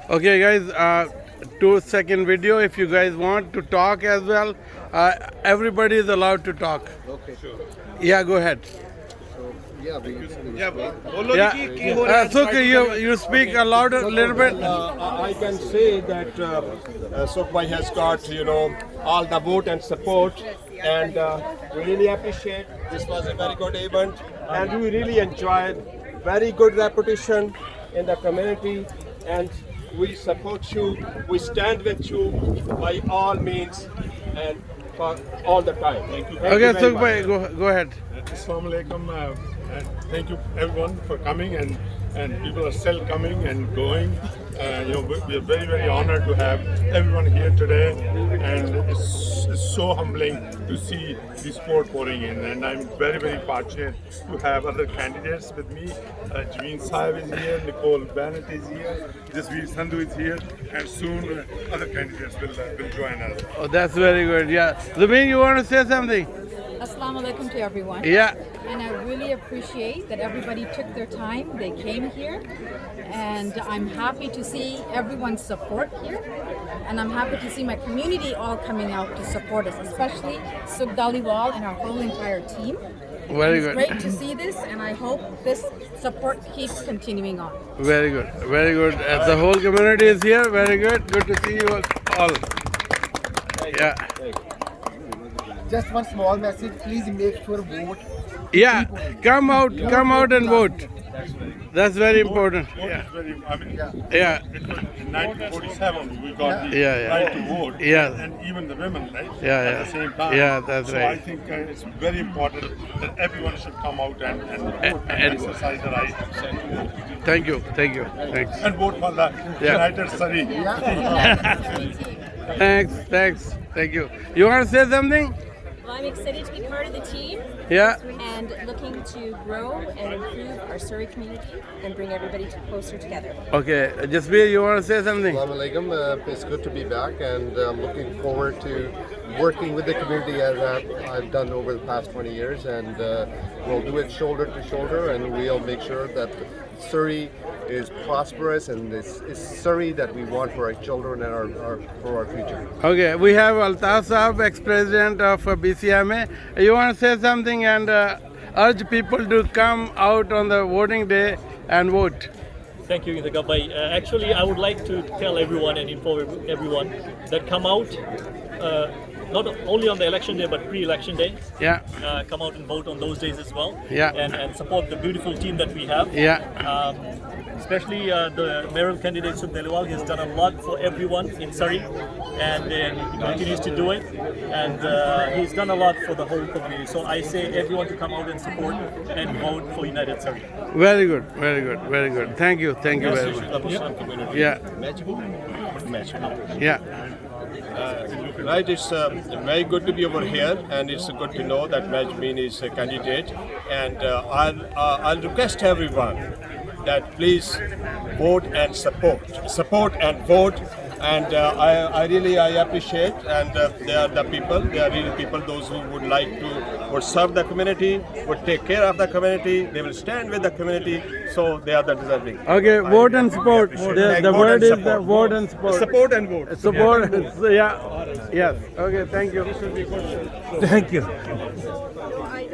Okay, guys, 2 second video. If you guys want to talk as well, everybody is allowed to talk. Okay. Sure. Yeah, go ahead. So yeah, we Yeah, so you speak a louder, little bit. I can say that Sukhbhai has got all the vote and support, and we really appreciate. This was a very good event, and we really enjoyed. Very good reputation in the community, and we support you. We stand with you by all means and for all the time. Thank you. Okay, Sukhbhai, go ahead. Assalamu alaikum. And thank you everyone for coming, and people are still coming and going. We are very, very honored to have everyone here today, and it's so humbling to see the sport pouring in. And I'm very, very fortunate to have other candidates with me. Javeen Saib is here, Nicole Bennett is here, Jasveer Sandhu is here, and soon other candidates will join us. Oh, that's very good. Yeah, Zabeen, you want to say something? Assalamu alaikum to everyone. Yeah. And I really appreciate that everybody took their time. They came here. And I'm happy to see everyone's support here. And I'm happy to see my community all coming out to support us, especially Sukh Dhaliwal and our whole entire team. Very It's good. great to see this, and I hope this support keeps continuing on. Very good. Very good. The whole community is here. Very good. Good to see you all. Yeah. just one small message. Please make sure vote. Yeah. Come out and vote. That's very important. Yeah. Yeah. It was in 1947 we got the Yeah, yeah. right to vote, Yeah. and even the women, right? Yeah, At yeah. the same time. Yeah, that's so I right. think it's very important that everyone should come out and vote and and- exercise the right Thank you. Thanks. and vote for the Yeah. United Surrey. Thanks. Thank you. You want to say something? Well, I'm excited to be part of the team Yeah. and looking to grow and improve our Surrey community and bring everybody closer together. Okay. Jasveer, you want to say something? Assalamu alaikum. It's good to be back, and I'm looking forward to working with the community as I've done over the past 20 years, and we'll do it shoulder to shoulder, and we'll make sure that Surrey is prosperous, and it's Surrey that we want for our children and for our future. Okay. We have Altaf Saab, ex-president of BCMA. You want to say something and urge people to come out on the voting day and vote? Thank you, Indra Bhai. Actually, I would like to tell everyone and inform everyone that come out not only on the election day but pre-election day. Yeah. Come out and vote on those days as well. Yeah. And support the beautiful team that we have. Yeah. Especially the mayoral candidate Sukh Dhaliwal. He has done a lot for everyone in Surrey, and he continues to do it. And he's done a lot for the whole community. So I say everyone to come out and support and vote for United Surrey. Very good. Thank you very much. Yeah. Yeah. Right, it's very good to be over here, and it's good to know that Majmeen is a candidate. And I'll request everyone that please vote and support and vote. And I really appreciate, and they are the people. They are really people. Those who would like to would serve the community, would take care of the community. They will stand with the community. So they are the deserving. Okay, vote and support. The word is the vote and support. Support and vote. Support. Yeah. Yes. Okay. Thank you. Thank you. I